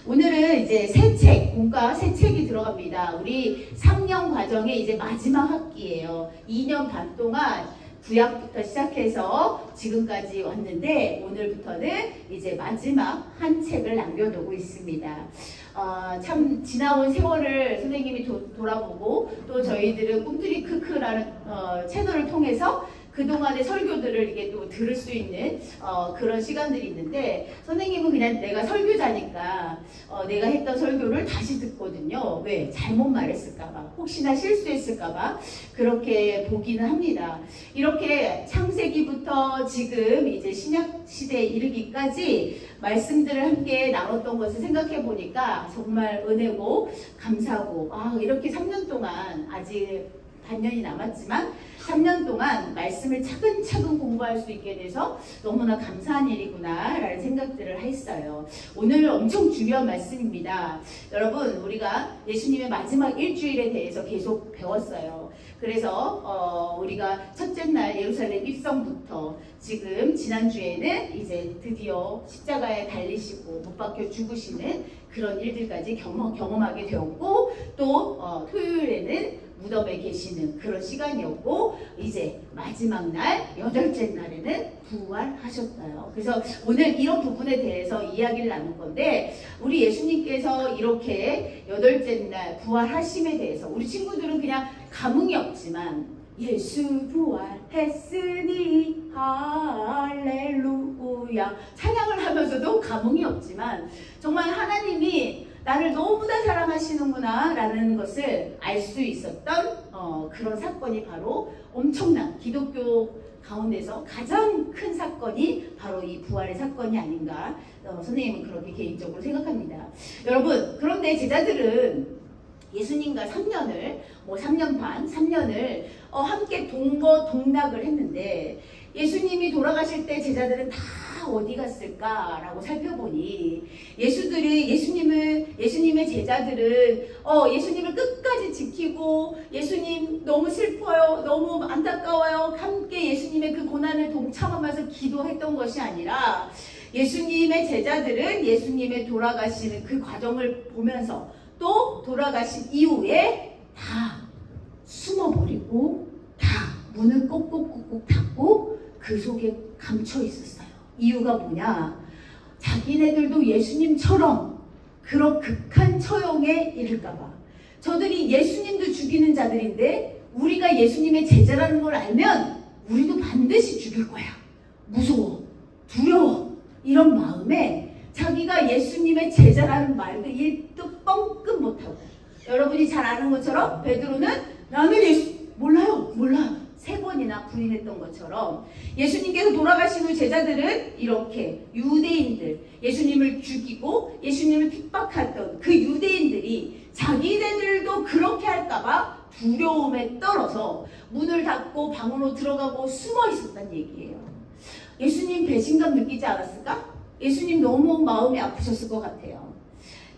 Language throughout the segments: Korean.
오늘은 이제 새 책, 본과 새 책이 들어갑니다. 우리 3년 과정의 이제 마지막 학기예요. 2년 반 동안 구약부터 시작해서 지금까지 왔는데 오늘부터는 이제 마지막 한 책을 남겨두고 있습니다. 참 지나온 세월을 선생님이 돌아보고 또 저희들은 꿈틀이 크크라는 채널을 통해서 그동안의 설교들을 이렇게 또 들을 수 있는 그런 시간들이 있는데 선생님은 그냥 내가 설교자니까 내가 했던 설교를 다시 듣거든요. 왜? 잘못 말했을까봐, 혹시나 실수했을까봐 그렇게 보기는 합니다. 이렇게 창세기부터 지금 이제 신약시대에 이르기까지 말씀들을 함께 나눴던 것을 생각해 보니까 정말 은혜고 감사하고 이렇게 3년 동안 아직 반년이 남았지만 3년 동안 말씀을 차근차근 공부할 수 있게 돼서 너무나 감사한 일이구나 라는 생각들을 했어요. 오늘 엄청 중요한 말씀입니다. 여러분, 우리가 예수님의 마지막 일주일에 대해서 계속 배웠어요. 그래서 우리가 첫째 날 예루살렘 입성부터 지금 지난주에는 이제 드디어 십자가에 달리시고 못 박혀 죽으시는 그런 일들까지 경험하게 되었고 또 토요일에는 무덤에 계시는 그런 시간이었고 이제 마지막 날 8째 날에는 부활하셨어요. 그래서 오늘 이런 부분에 대해서 이야기를 나눌 건데 우리 예수님께서 이렇게 8째 날 부활하심에 대해서 우리 친구들은 그냥 감흥이 없지만 예수 부활했으니 할렐루야 찬양을 하면서도 감흥이 없지만 정말 하나님이 나를 너무나 사랑하시는구나 라는 것을 알 수 있었던 그런 사건이 바로 엄청난 기독교 가운데서 가장 큰 사건이 바로 이 부활의 사건이 아닌가 선생님은 그렇게 개인적으로 생각합니다. 여러분, 그런데 제자들은 예수님과 3년을 3년 반, 3년을 함께 동거동락을 했는데 예수님이 돌아가실 때 제자들은 다 어디 갔을까라고 살펴보니 예수님의 제자들은 예수님을 끝까지 지키고 예수님 너무 슬퍼요, 너무 안타까워요, 함께 예수님의 그 고난을 동참하면서 기도했던 것이 아니라 예수님의 제자들은 예수님의 돌아가시는 그 과정을 보면서 또 돌아가신 이후에 다 숨어버리고 다 문을 꼭꼭꼭꼭 닫고 그 속에 감춰 있었어요. 이유가 뭐냐? 자기네들도 예수님처럼 그런 극한 처형에 이를까봐. 저들이 예수님도 죽이는 자들인데 우리가 예수님의 제자라는 걸 알면 우리도 반드시 죽일 거야. 무서워, 두려워, 이런 마음에 자기가 예수님의 제자라는 말도 1도 뻥끗 못하고 여러분이 잘 아는 것처럼 베드로는 나는 예수 몰라요 3번이나 부인했던 것처럼 예수님께서 돌아가신 후 제자들은 이렇게 유대인들, 예수님을 죽이고 예수님을 핍박했던 그 유대인들이 자기네들도 그렇게 할까봐 두려움에 떨어서 문을 닫고 방으로 들어가고 숨어 있었단 얘기예요. 예수님 배신감 느끼지 않았을까? 예수님 너무 마음이 아프셨을 것 같아요.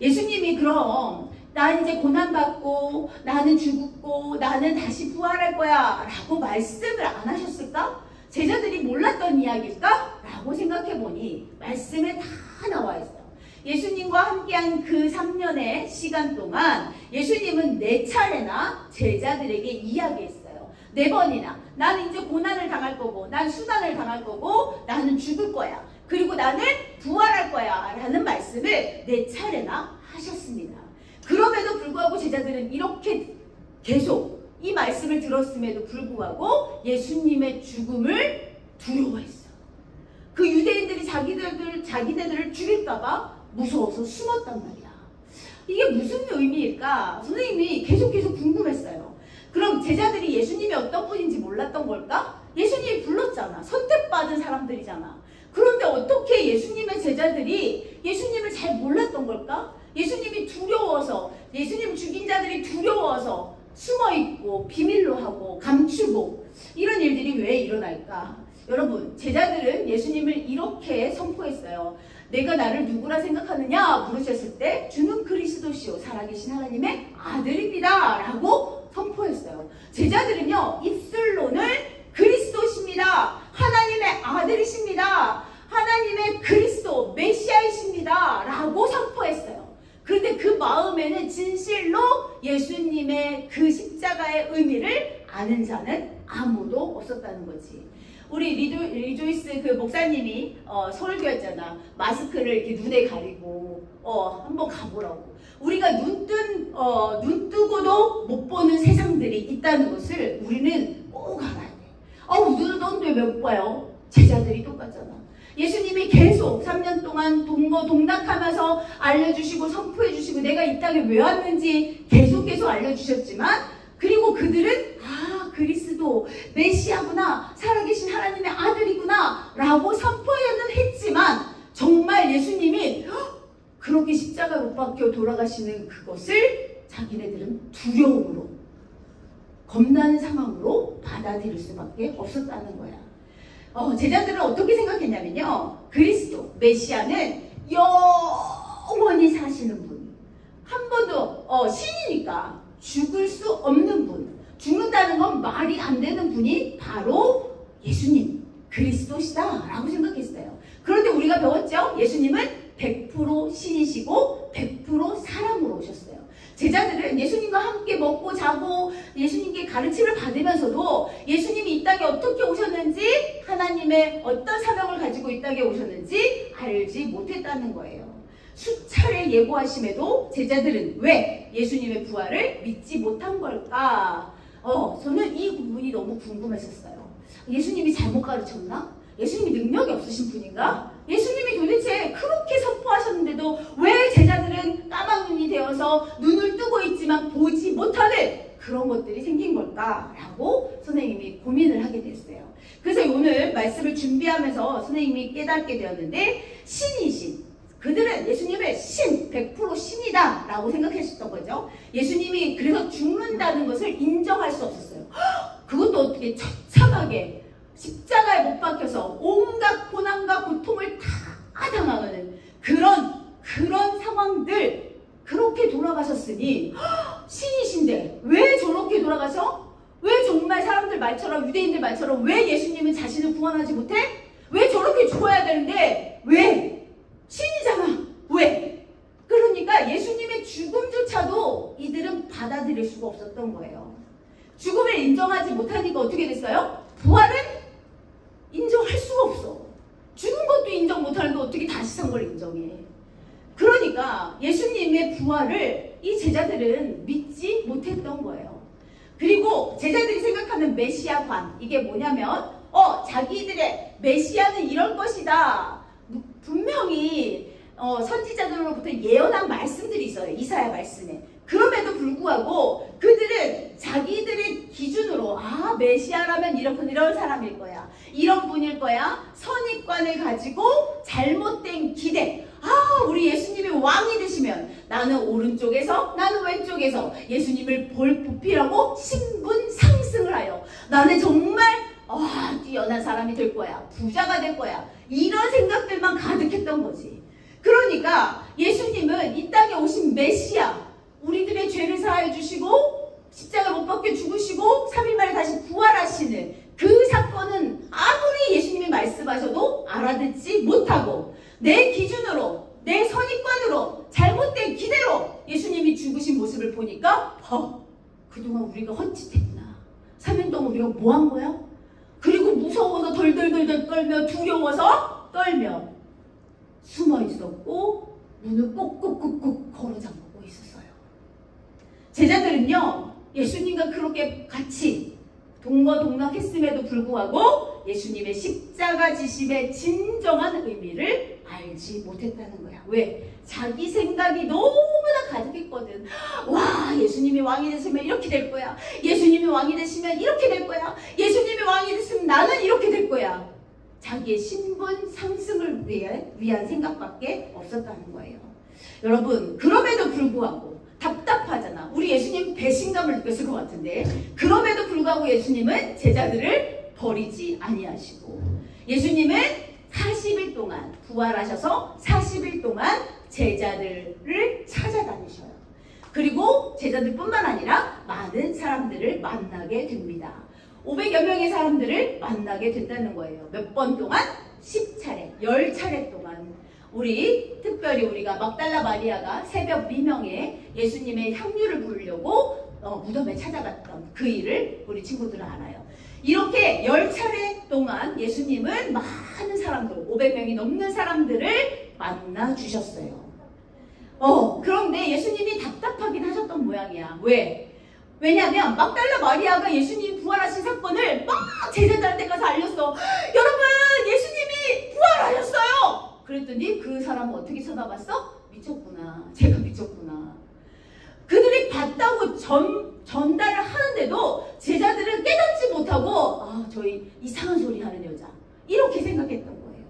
예수님이 그럼 나 이제 고난받고 나는 죽고 나는 다시 부활할 거야 라고 말씀을 안 하셨을까? 제자들이 몰랐던 이야기일까? 라고 생각해보니 말씀에 다 나와 있어요. 예수님과 함께한 그 3년의 시간 동안 예수님은 4차례나 제자들에게 이야기했어요. 4번이나 나는 이제 고난을 당할 거고 난 수난을 당할 거고 나는 죽을 거야. 그리고 나는 부활할 거야 라는 말씀을 4차례나 하셨습니다. 그럼에도 불구하고 제자들은 이렇게 계속 이 말씀을 들었음에도 불구하고 예수님의 죽음을 두려워했어요. 그 유대인들이 자기네들을 죽일까봐 무서워서 숨었단 말이야. 이게 무슨 의미일까? 선생님이 계속 궁금했어요. 그럼 제자들이 예수님이 어떤 분인지 몰랐던 걸까? 예수님이 불렀잖아. 선택받은 사람들이잖아. 그런데 어떻게 예수님의 제자들이 예수님을 잘 몰랐던 걸까? 예수님이 두려워서, 예수님 죽인 자들이 두려워서 숨어있고 비밀로 하고 감추고 이런 일들이 왜 일어날까? 여러분, 제자들은 예수님을 이렇게 선포했어요. 내가 나를 누구라 생각하느냐 물으셨을 때 주는 그리스도시요 살아계신 하나님의 아들입니다 라고 선포했어요. 제자들은요 입술로는 그리스도십니다, 하나님의 아들이십니다, 하나님의 그리스도 메시아이십니다 라고 선포했어요. 마음에는 진실로 예수님의 그 십자가의 의미를 아는 자는 아무도 없었다는 거지. 우리 리조이스 그 목사님이 설교했잖아. 마스크를 이렇게 눈에 가리고 한번 가보라고. 우리가 눈 뜨고도 못 보는 세상들이 있다는 것을 우리는 꼭 알아야 돼. 눈을 떴는데 왜 못 봐요? 제자들이 똑같잖아. 예수님이 계속 3년 동안 동락하면서 알려주시고 선포해주시고 내가 이 땅에 왜 왔는지 계속 알려주셨지만, 그리고 그들은 그리스도 메시아구나, 살아계신 하나님의 아들이구나 라고 선포는 했지만, 정말 예수님이 그렇게 십자가에 못 박혀 돌아가시는 그것을 자기네들은 두려움으로, 겁나는 상황으로 받아들일 수밖에 없었다는 거야. 제자들은 어떻게 생각했냐면요, 그리스도 메시아는 영원히 사시는 분, 한 번도 신이니까 죽을 수 없는 분, 죽는다는 건 말이 안 되는 분이 바로 예수님 그리스도시다 라고 생각했어요. 그런데 우리가 배웠죠? 예수님은 100% 신이시고 100% 사람으로 오셨어요. 제자들은 예수님과 함께 먹고 자고 예수님께 가르침을 받으면서도 예수님이 이 땅에 어떻게 오셨는지, 하나님의 어떤 사명을 가지고 이 땅에 오셨는지 알지 못했다는 거예요. 수차례 예고하심에도 제자들은 왜 예수님의 부활을 믿지 못한 걸까? 저는 이 부분이 너무 궁금했었어요. 예수님이 잘못 가르쳤나? 예수님이 능력이 없으신 분인가? 예수님이 도대체 그렇게 선포하셨는데도 왜 제자들은 까막눈이 되어서 눈을 뜨고 있지만 보지 못하는 그런 것들이 생긴 걸까? 라고 선생님이 고민을 하게 됐어요. 그래서 오늘 말씀을 준비하면서 선생님이 깨닫게 되었는데, 신이신 그들은 예수님을 100% 신이다 라고 생각했었던 거죠. 예수님이 그래서 죽는다는 것을 인정할 수 없었어요. 그것도 어떻게 처참하게 십자가에 못 박혀서 온갖 고난과 고통을 다 당하는 그런 상황들, 그렇게 돌아가셨으니 신이신데 왜 저렇게 돌아가셔? 왜 정말 사람들 말처럼, 유대인들 말처럼 왜 예수님은 자신을 구원하지 못해? 왜 저렇게 죽어야 되는데 왜? 신이잖아. 왜? 그러니까 예수님의 죽음조차도 이들은 받아들일 수가 없었던 거예요. 죽음을 인정하지 못하니까 어떻게 됐어요? 부활은 인정할 수가 없어. 죽은 것도 인정 못하는데 어떻게 다시 산 걸 인정해? 그러니까 예수님의 부활을 이 제자들은 믿지 못했던 거예요. 그리고 제자들이 생각하는 메시아관, 이게 뭐냐면 자기들의 메시아는 이럴 것이다. 분명히 선지자들로부터 예언한 말씀들이 있어요. 이사야 말씀에. 그럼에도 불구하고 그들은 자기들의 기준으로 메시아라면 이런 사람일 거야, 이런 분일 거야, 선입관을 가지고 잘못된 기대, 우리 예수님이 왕이 되시면 나는 오른쪽에서 나는 왼쪽에서 예수님을 보필하고 신분 상승을 하여 나는 정말 뛰어난 사람이 될 거야, 부자가 될 거야, 이런 생각들만 가득했던 거지. 그러니까 예수님은 이 땅에 오신 메시아, 우리들의 죄를 사하여 주시고 십자가 못 박혀 죽으시고 3일 만에 다시 부활하시는 그 사건은 아무리 예수님이 말씀하셔도 알아듣지 못하고, 내 기준으로, 내 선입관으로, 잘못된 기대로 예수님이 죽으신 모습을 보니까 그동안 우리가 헛짓했구나, 3년 동안 우리가 뭐 한 거야? 그리고 무서워서 덜덜덜 떨며, 두려워서 떨며 숨어 있었고 문을 꼭꼭꼭꼭 걸어 잠그고 있었어요. 제자들은요, 예수님과 그렇게 같이 동거동락했음에도 불구하고 예수님의 십자가 지심의 진정한 의미를 알지 못했다는 거야. 왜? 자기 생각이 너무나 가득했거든. 예수님이 왕이 되시면 이렇게 될 거야, 예수님이 왕이 되시면 이렇게 될 거야, 예수님이 왕이 되시면 나는 이렇게 될 거야. 자기의 신분 상승을 위한 생각밖에 없었다는 거예요. 여러분, 그럼에도 불구하고 답답하잖아. 우리 예수님 배신감을 느꼈을 것 같은데, 그럼에도 불구하고 예수님은 제자들을 버리지 아니하시고, 예수님은 40일 동안 부활하셔서 40일 동안 제자들을 찾아다니셔요. 그리고 제자들뿐만 아니라 많은 사람들을 만나게 됩니다. 500여 명의 사람들을 만나게 된다는 거예요. 몇 번 동안? 10차례, 10차례 동안. 특별히 우리가 막달라 마리아가 새벽 미명에 예수님의 향유를 부으려고 무덤에 찾아갔던 그 일을 우리 친구들은 알아요. 이렇게 10차례 동안 예수님은 많은 사람들, 500명이 넘는 사람들을 만나 주셨어요. 그런데 예수님이 답답하긴 하셨던 모양이야. 왜? 왜냐하면 막달라 마리아가 예수님 부활하신 사건을 막 제자들한테 가서 알렸어. 여러분, 예수님이 부활하셨어요. 그랬더니 그 사람은 어떻게 쳐다봤어? 미쳤구나. 제가 미쳤구나. 그들이 봤다고 전달을 하는데도 제자들은 깨닫지 못하고 저희 이상한 소리 하는 여자, 이렇게 생각했던 거예요.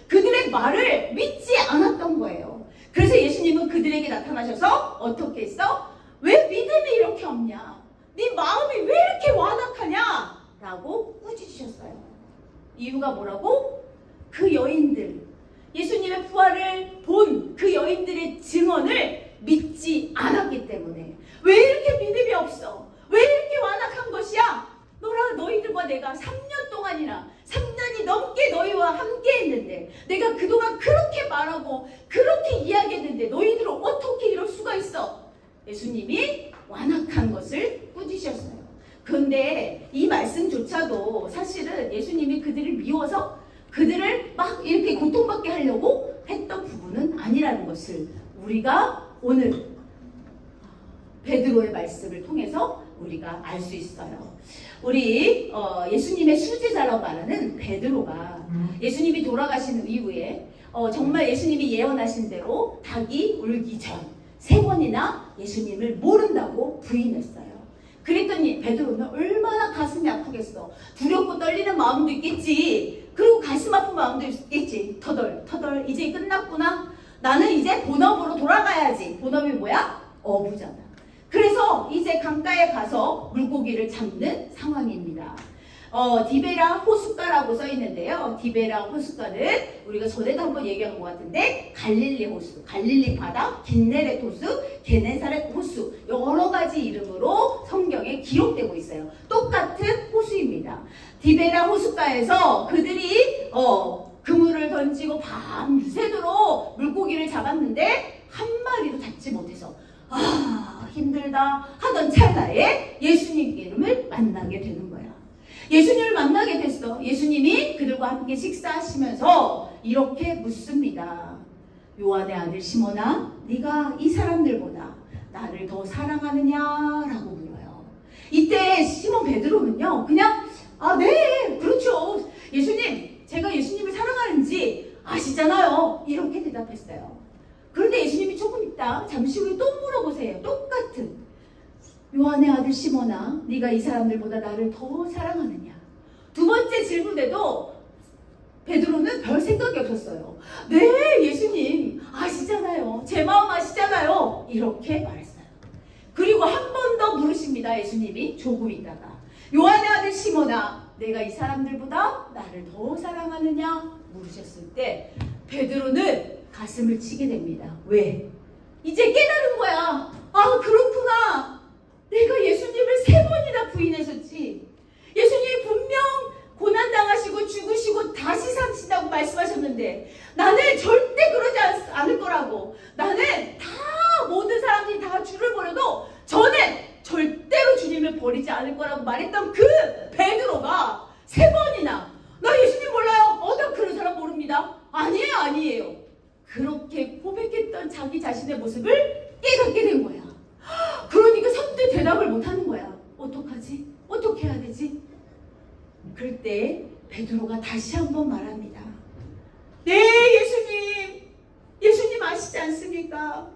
그들의 말을 믿지 않았던 거예요. 그래서 예수님은 그들에게 나타나셔서 어떻게 했어? 왜 믿음이 이렇게 없냐? 네 마음이 왜 이렇게 완악하냐? 라고 꾸짖으셨어요. 이유가 뭐라고? 그 여인들, 예수님의 부활을 본 그 여인들의 증언을 믿지 않았기 때문에. 왜 이렇게 믿음이 없어? 왜 이렇게 완악한 것이야? 너희들과 내가 3년 동안이나 3년이 넘게 너희와 함께 했는데, 내가 그동안 그렇게 말하고 그렇게 이야기했는데 너희들은 어떻게 이럴 수가 있어? 예수님이 완악한 것을 꾸짖으셨어요. 그런데 이 말씀조차도 사실은 예수님이 그들을 미워서 그들을 막 이렇게 고통받게 하려고 했던 부분은 아니라는 것을 우리가 오늘 베드로의 말씀을 통해서 우리가 알 수 있어요. 우리 예수님의 수제자라고 말하는 베드로가 예수님이 돌아가신 이후에 정말 예수님이 예언하신 대로 닭이 울기 전 3번이나 예수님을 모른다고 부인했어요. 그랬더니 베드로는 얼마나 가슴이 아프겠어. 두렵고 떨리는 마음도 있겠지. 그리고 가슴 아픈 마음도 있겠지. 터덜 이제 끝났구나. 나는 이제 본업으로 돌아가야지. 본업이 뭐야? 어부잖아. 그래서 이제 강가에 가서 물고기를 잡는 상황입니다. 디베라 호숫가라고 써 있는데요. 디베라 호숫가는 우리가 전에도 한번 얘기한 것 같은데 갈릴리 호수, 갈릴리 바다, 긴네렛 호수, 게네사렛 호수, 여러 가지 이름으로 성경에 기록되고 있어요. 똑같은 호수입니다. 디베라 호숫가에서 그들이 그물을 던지고 밤새도록 물고기를 잡았는데 한 마리도 잡지 못해서 힘들다 하던 찰나에 예수님 이름을 만나게 되는 거야. 예수님을 만나게 됐어. 예수님이 그들과 함께 식사하시면서 이렇게 묻습니다. 요한의 아들 시몬아, 네가 이 사람들보다 나를 더 사랑하느냐라고 물어요. 이때 시몬 베드로는요, 그냥 네, 그렇죠. 예수님, 제가 예수님을 사랑하는지 아시잖아요. 이렇게 대답했어요. 그런데 예수님이 조금 있다 잠시 후에 또 물어보세요. 똑같은. 요한의 아들 시몬아, 네가 이 사람들보다 나를 더 사랑하느냐? 2번째 질문에도 베드로는 별 생각이 없었어요. 네, 예수님 아시잖아요. 제 마음 아시잖아요. 이렇게 말했어요. 그리고 한 번 더 물으십니다. 예수님이 조금 있다가 요한의 아들 시몬아, 내가 이 사람들보다 나를 더 사랑하느냐? 물으셨을 때 베드로는 가슴을 치게 됩니다. 왜? 이제 깨달은 거야. 그렇구나. 내가 예수님을 3번이나 부인했었지. 예수님이 분명 고난당하시고 죽으시고 다시 사신다고 말씀하셨는데 나는 절대 그러지 않을 거라고. 나는 모든 사람들이 다 주를 버려도 저는 절대로 주님을 버리지 않을 거라고 말했던 그 베드로가 3번이나 나 예수님 몰라요. 나 그런 사람 모릅니다. 아니에요. 그렇게 고백했던 자기 자신의 모습을 깨닫게 된 거야. 그러니까 선뜻 대답을 못하는 거야. 어떡하지? 어떻게 해야 되지? 그럴 때 베드로가 다시 한번 말합니다. 네, 예수님 아시지 않습니까?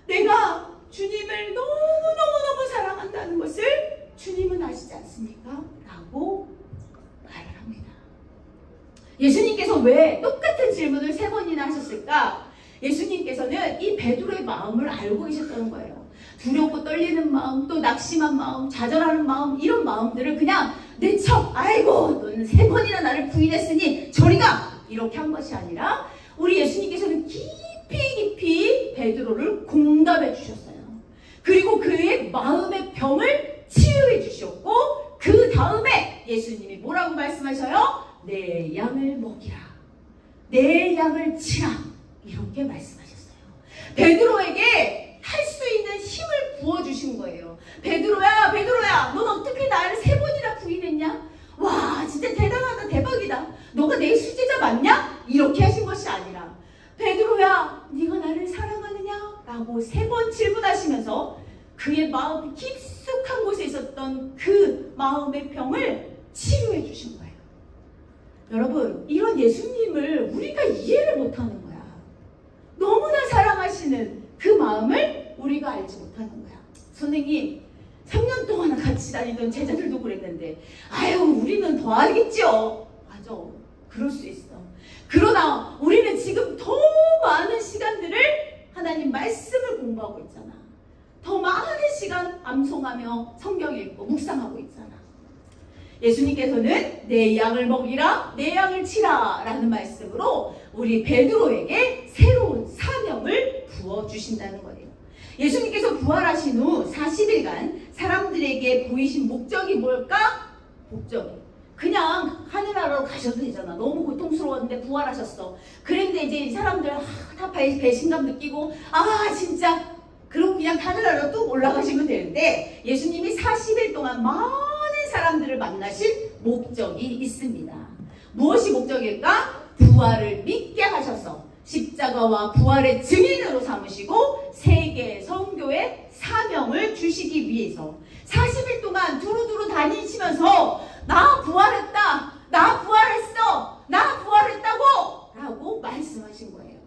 내가 주님을 너무너무 사랑한다는 것을 주님은 아시지 않습니까? 라고 말을 합니다. 예수님께서 왜 똑같은 질문을 3번이나 하셨을까? 예수님께서는 이 베드로의 마음을 알고 계셨다는 거예요. 두렵고 떨리는 마음, 또 낙심한 마음, 좌절하는 마음, 이런 마음들을 그냥 내척, 아이고 너는 3번이나 나를 부인했으니 저리가, 이렇게 한 것이 아니라 우리 예수님께서는 깊이 베드로를 공감해 주셨어요. 그리고 그의 마음의 병을 치유해 주셨고 그 다음에 예수님이 뭐라고 말씀하셔요? 내 양을 먹이라, 내 양을 치라, 이렇게 말씀하셨어요. 베드로에게 할 수 있는 힘을 부어주신 거예요. 베드로야, 베드로야, 넌 어떻게 나를 3번이나 부인했냐? 와, 진짜 대단하다, 대박이다. 너가 내 수제자 맞냐? 이렇게 하신 것이 아니라, 베드로야, 네가 나를 사랑하느냐? 라고 3번 질문하시면서 그의 마음 깊숙한 곳에 있었던 그 마음의 병을 치료해 주신 거예요. 여러분, 이런 예수님을 우리가 이해를 못하는 거야. 너무나 사랑하시는 그 마음을 우리가 알지 못하는 거야. 선생님, 3년 동안 같이 다니던 제자들도 그랬는데, 아유, 우리는 더 알겠죠. 맞아, 그럴 수 있어. 그러나 우리는 지금 더 많은 시간들을 하나님 말씀을 공부하고 있잖아. 더 많은 시간 암송하며 성경 읽고 묵상하고 있잖아. 예수님께서는 내 양을 먹이라, 내 양을 치라 라는 말씀으로 우리 베드로에게 새로운 사명을 부어주신다는 거예요. 예수님께서 부활하신 후 40일간 사람들에게 보이신 목적이 뭘까? 목적이 그냥 하늘나라로 가셔도 되잖아. 너무 고통스러웠는데 부활하셨어. 그런데 이제 사람들 다 배신감 느끼고, 아 진짜, 그럼 그냥 하늘나라로 뚝 올라가시면 되는데, 예수님이 40일 동안 많은 사람들을 만나신 목적이 있습니다. 무엇이 목적일까? 부활을 믿게 하셔서 십자가와 부활의 증인으로 삼으시고 세계 선교의 사명을 주시기 위해서 40일 동안 두루두루 다니시면서 나 부활했다, 나 부활했어, 나 부활했다고 라고 말씀하신 거예요.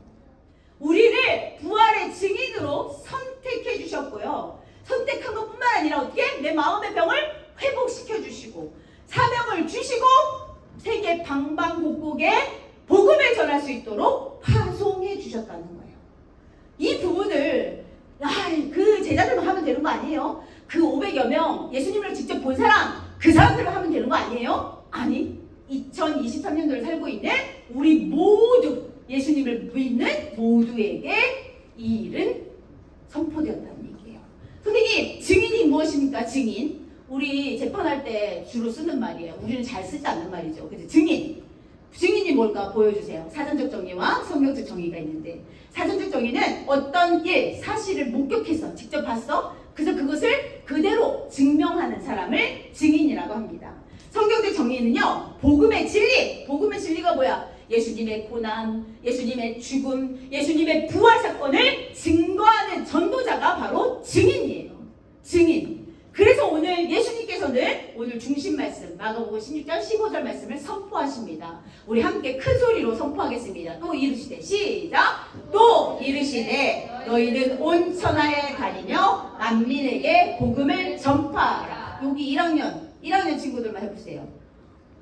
우리를 부활의 증인으로 선택해 주셨고요. 선택한 것뿐만 아니라 어떻게? 내 마음의 병을 회복시켜 주시고 사명을 주시고 세계 방방곡곡에 복음을 전할 수 있도록 파송해 주셨다는 거예요. 이 부분을 그 제자들만 하면 되는 거 아니에요? 그 500여 명 예수님을 직접 본 사람, 그 사람들만 하면 되는 거 아니에요? 아니, 2023년도를 살고 있는 우리 모두, 예수님을 믿는 모두에게 이 일은 선포되었다는 얘기예요. 선생님, 증인이 무엇입니까? 증인. 우리 재판할 때 주로 쓰는 말이에요. 우리는 잘 쓰지 않는 말이죠. 그래서 증인. 증인이 뭘까 보여주세요. 사전적 정의와 성경적 정의가 있는데, 사전적 정의는 어떤 일, 사실을 목격해서 직접 봤어. 그래서 그것을 그대로 증명하는 사람을 증인이라고 합니다. 성경적 정의는요, 복음의 진리. 복음의 진리가 뭐야? 예수님의 고난, 예수님의 죽음, 예수님의 부활 사건을 증거하는 전도자가 바로 증인이에요. 증인. 그래서 오늘 예수님께서는 오늘 중심 말씀 마가복음 16장 15절 말씀을 선포하십니다. 우리 함께 큰 소리로 선포하겠습니다. 또 이르시되, 시작! 또 이르시되 너희는 온 천하에 다니며 만민에게 복음을 전파하라. 여기 1학년 친구들만 해보세요.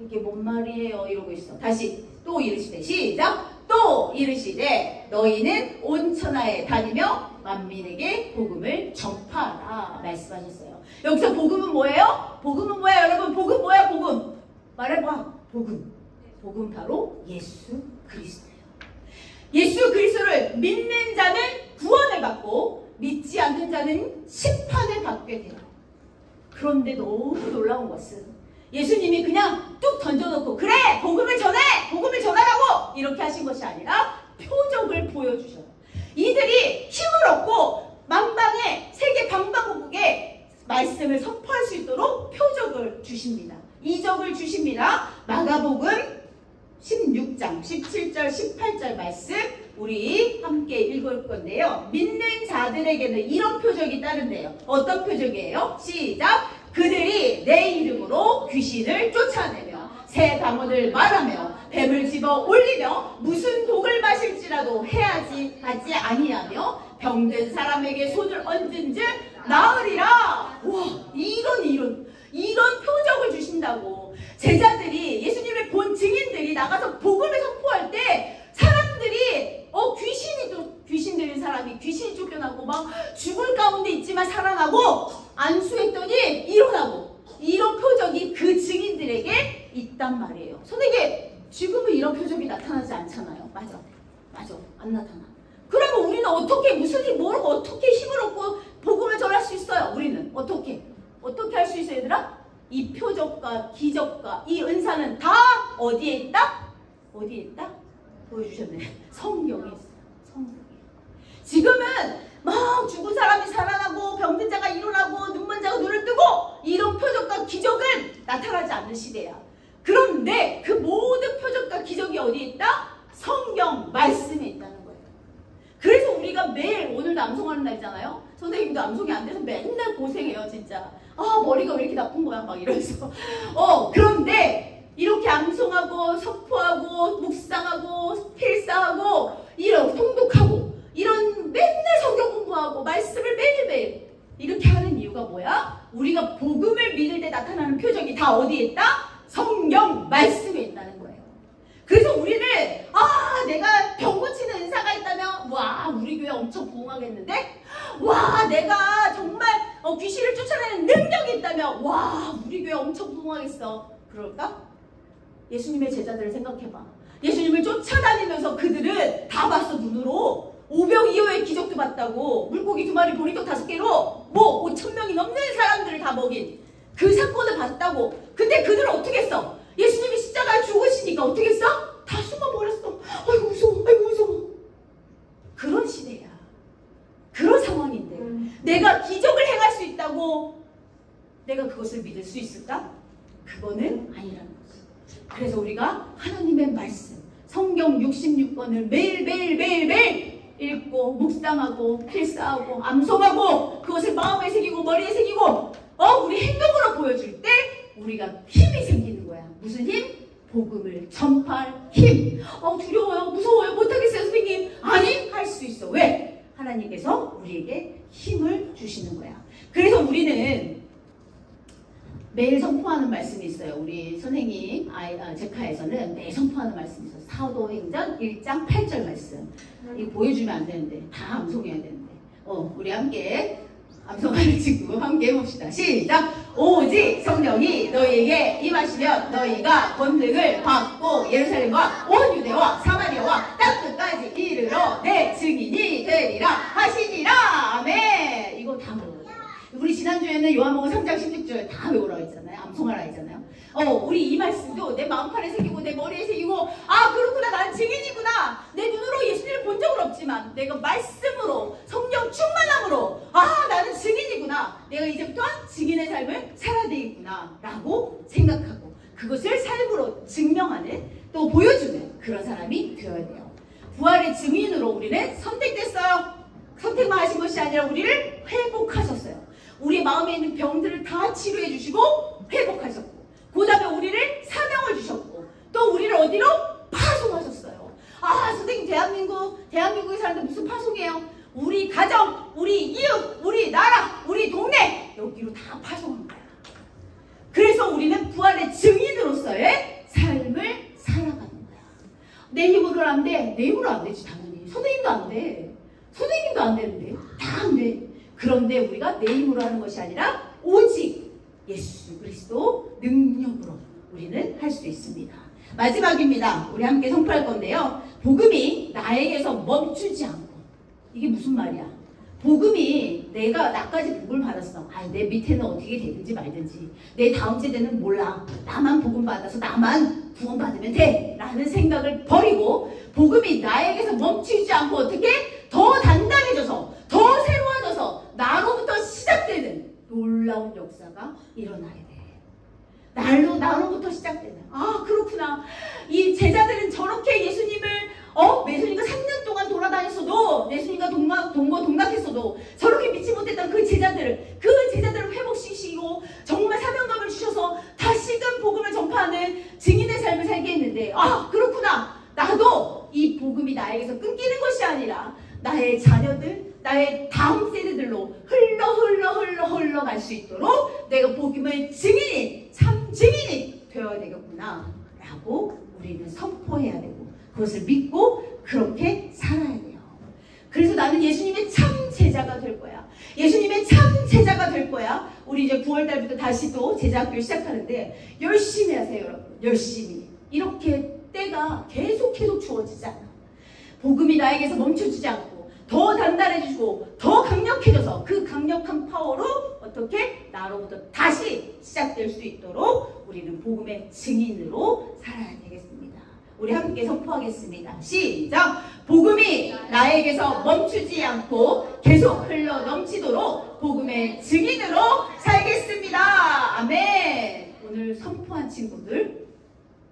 이게 뭔 말이에요? 이러고 있어. 다시 또 이르시되, 시작! 또 이르시되 너희는 온 천하에 다니며 만민에게 복음을 전파하라 말씀하셨어요. 여기서 복음은 뭐예요? 복음은 뭐야 여러분? 복음 뭐야? 복음 말해봐. 복음 바로 예수 그리스도예요. 예수 그리스도를 믿는 자는 구원을 받고 믿지 않는 자는 심판을 받게 돼요. 그런데 너무 놀라운 것은 예수님이 그냥 뚝 던져놓고 그래 복음을 전해! 복음을 전하라고! 이렇게 하신 것이 아니라 표적을 보여주셔요. 이들이 힘을 얻고 만방에 세계 방방곡곡에 말씀을 선포할 수 있도록 표적을 주십니다. 이적을 주십니다. 마가복음 16장 17절 18절 말씀 우리 함께 읽을 건데요. 믿는 자들에게는 이런 표적이 따른대요. 어떤 표적이에요? 시작! 그들이 내 이름으로 귀신을 쫓아내며 새 방언을 말하며 뱀을 집어 올리며 무슨 독을 마실지라도 하지 아니하며 병든 사람에게 손을 얹은즉 나으리라. 와, 이런 표적을 주신다고. 제자들이, 예수님을 본 증인들이 나가서 복음을 선포할 때 사람들이 귀신 들린 사람이 귀신이 쫓겨나고 막 죽을 가운데 있지만 살아나고 안수했더니 일어나고, 이런 표적이 그 증인들에게 있단 말이에요. 선생님, 지금은 이런 표적이 나타나지 않잖아요. 맞아, 안 나타나. 그러면 우리는 어떻게, 무슨 일 모르고 어떻게 힘을 얻고 복음을 전할 수 있어요? 우리는 어떻게 할 수 있어요, 얘들아? 이 표적과 기적과 이 은사는 다 어디에 있다? 보여주셨네. 성경에 있어요. 지금은 막 죽은 사람이 살아나고 병든 자가 일어나고 눈먼 자가 눈을 뜨고 이런 표적과 기적은 나타나지 않는 시대야. 그런데 그 모든 표적과 기적이 어디에 있다? 성경 말씀에 있다는 거예요. 그래서 우리가 매일, 오늘도 암송하는 날이잖아요. 선생님도 암송이 안 돼서 맨날 고생해요, 진짜. 아, 머리가 왜 이렇게 나쁜 거야, 막 이러면서. 그런데 이렇게 암송하고 선포하고 묵상하고 필사하고 이런 통독하고 이런 맨날 성경 공부하고 말씀을 매일매일 이렇게 하는 이유가 뭐야? 우리가 복음을 믿을 때 나타나는 표적이 다 어디에 있다? 성경 말씀에 있다는 거예요. 그래서 우리는 내가 병 고치는 은사가 있다면 와, 우리 교회 엄청 부흥하겠는데? 와, 내가 정말 귀신을 쫓아내는 능력이 있다면 와, 우리 교회 엄청 부흥하겠어. 그럴까? 예수님의 제자들을 생각해봐. 예수님을 쫓아다니면서 그들은 다 봤어, 눈으로. 오병 이어의 기적도 봤다고. 물고기 2마리 보리떡 5개로 뭐 5,000명이 넘는 사람들을 다 먹인 그 사건을 봤다고. 근데 그들은 어떻게 했어? 예수님이 십자가에 죽으시니까 어떻게 했어? 다 숨어버렸어. 아이고 무서워, 아이고 무서워. 그런 시대야. 그런 상황인데 내가 기적을 행할 수 있다고 내가 그것을 믿을 수 있을까? 그거는 아니라는 거지. 그래서 우리가 하나님의 말씀 성경 66권을 매일 읽고 묵상하고 필사하고 암송하고 그것을 마음에 새기고 머리에 새기고 우리 행동으로 보여줄 때 우리가 힘이 생기는 거야. 무슨 힘? 복음을 전파할 힘. 두려워요, 무서워요, 못하겠어요 선생님. 아니, 할 수 있어. 왜? 하나님께서 우리에게 힘을 주시는 거야. 그래서 우리는 매일 선포하는 말씀이 있어요. 우리 선생님 제카에서는 매일 선포하는 말씀이 있어요. 사도행전 1장 8절 말씀. 이거 보여주면 안 되는데 다 암송해야 되는데 우리 함께 암송하는 친구 함께 해봅시다. 시작! 오직 성령이 너희에게 임하시면 너희가 권능을 받고 예루살렘과 온 유대와 사마리아와 땅 끝까지 이르러 내 증인이 되리라 하시니라. 아멘. 이거 다 외워요. 우리 지난주에는 요한복음 3장 16절 다 외우라고 했잖아요. 암송하라 했잖아요. 우리 이 말씀도 내 마음판에 새기고 내 머리에 새기고 그렇구나, 나는 증인이구나. 내 눈으로 예수님을 본 적은 없지만 내가 말씀으로 성령 충만함으로 나는 증인이구나. 내가 이제부터 증인의 삶을 살아야 되겠구나 라고 생각하고 그것을 삶으로 증명하는 또 보여주는 그런 사람이 되어야 돼요. 부활의 증인으로 우리는 선택됐어요. 선택만 하신 것이 아니라 우리를 회복하셨어요. 우리 마음에 있는 병들을 다 치료해 주시고 회복하셨고 그 다음에 우리를 사명을 주셨고 또 우리를 어디로? 파송하셨어요. 선생님 대한민국의 사람들 무슨 파송이에요? 우리 가정, 우리 이웃, 우리 나라, 우리 동네 여기로 다 파송한 거야. 그래서 우리는 부활의 증인으로서의 삶을 살아가는 거야. 내 힘으로 안 돼. 내 힘으로 안 되지 당연히. 선생님도 안 돼. 선생님도 안 되는데 다 안 돼. 그런데 우리가 내 힘으로 하는 것이 아니라 오직 예수 그리스도 능력으로 우리는 할 수 있습니다. 마지막입니다. 우리 함께 선포할 건데요. 복음이 나에게서 멈추지 않고. 이게 무슨 말이야? 복음이 내가 나까지 복음을 받았어. 내 밑에는 어떻게 되든지 말든지 내 다음 세대는 몰라. 나만 복음 받아서 나만 구원 받으면 돼 라는 생각을 버리고 복음이 나에게서 멈추지 않고 어떻게? 더 단단해져서 더 새로워져서 나로부터 시작되는 놀라운 역사가 일어나야 돼. 나로부터 시작되는. 그렇구나. 이 제자들은 저렇게 예수님과 3년 동안 돌아다녔어도 예수님과 동락했어도 저렇게 믿지 못했던 그 제자들을 회복시키고 정말 사명감을 주셔서 다시금 복음을 전파하는 증인의 삶을 살게 했는데 그렇구나. 나도 이 복음이 나에게서 끊기는 것이 아니라 나의 자녀들, 나의 다음 세대들로 흘러갈 수 있도록 내가 복음의 증인이, 참 증인이 되어야 되겠구나 라고 우리는 선포해야 되고 그것을 믿고 그렇게 살아야 돼요. 그래서 나는 예수님의 참 제자가 될 거야. 예수님의 참 제자가 될 거야. 우리 이제 9월달부터 다시 또 제자학교 시작하는데 열심히 하세요, 여러분. 열심히. 이렇게 때가 계속 주어지지 않아. 복음이 나에게서 멈춰주지 않고 더 단단해지고 더 강력해져서 그 강력한 파워로 어떻게 나로부터 다시 시작될 수 있도록 우리는 복음의 증인으로 살아야 되겠습니다. 우리 함께 선포하겠습니다. 시작! 복음이 나에게서 멈추지 않고 계속 흘러 넘치도록 복음의 증인으로 살겠습니다. 아멘. 오늘 선포한 친구들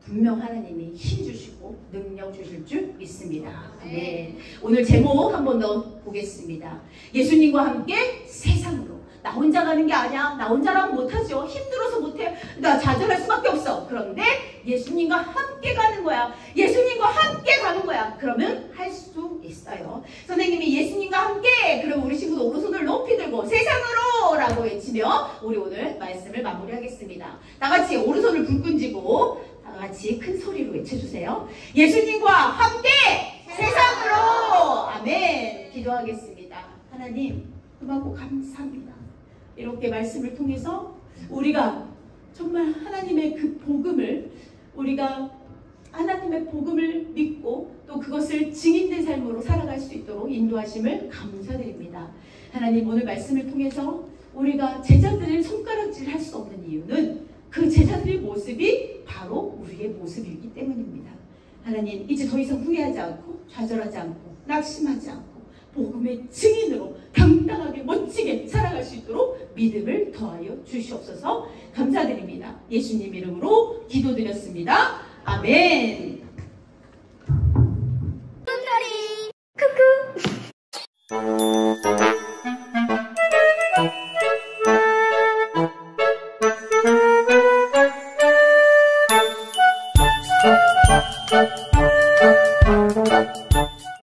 분명 하나님이 힘 주시고 능력 주실 줄 믿습니다. 아멘. 오늘 제목 한 번 더 보겠습니다. 예수님과 함께 세상으로. 나 혼자 가는 게 아니야. 나 혼자라면 못하죠. 힘들어서 못해. 나 좌절할 수밖에 없어. 그런데 예수님과 함께 가는 거야. 예수님과 함께 가는 거야. 그러면 할 수 있어요. 선생님이 예수님과 함께, 그럼 우리 친구도 오른손을 높이 들고 세상으로 라고 외치며 우리 오늘 말씀을 마무리하겠습니다. 다 같이 오른손을 불끈 쥐고 다 같이 큰 소리로 외쳐주세요. 예수님과 함께 세상으로. 아멘. 기도하겠습니다. 하나님 고맙고 감사합니다. 이렇게 말씀을 통해서 우리가 정말 하나님의 그 복음을, 우리가 하나님의 복음을 믿고 또 그것을 증인된 삶으로 살아갈 수 있도록 인도하심을 감사드립니다. 하나님, 오늘 말씀을 통해서 우리가 제자들의 손가락질 할 수 없는 이유는 그 제자들의 모습이 바로 우리의 모습이기 때문입니다. 하나님, 이제 더 이상 후회하지 않고 좌절하지 않고 낙심하지 않고 복음의 증인으로 당당하게 멋지게 살아갈 수 있도록 믿음을 더하여 주시옵소서. 감사드립니다. 예수님 이름으로 기도드렸습니다. 아멘.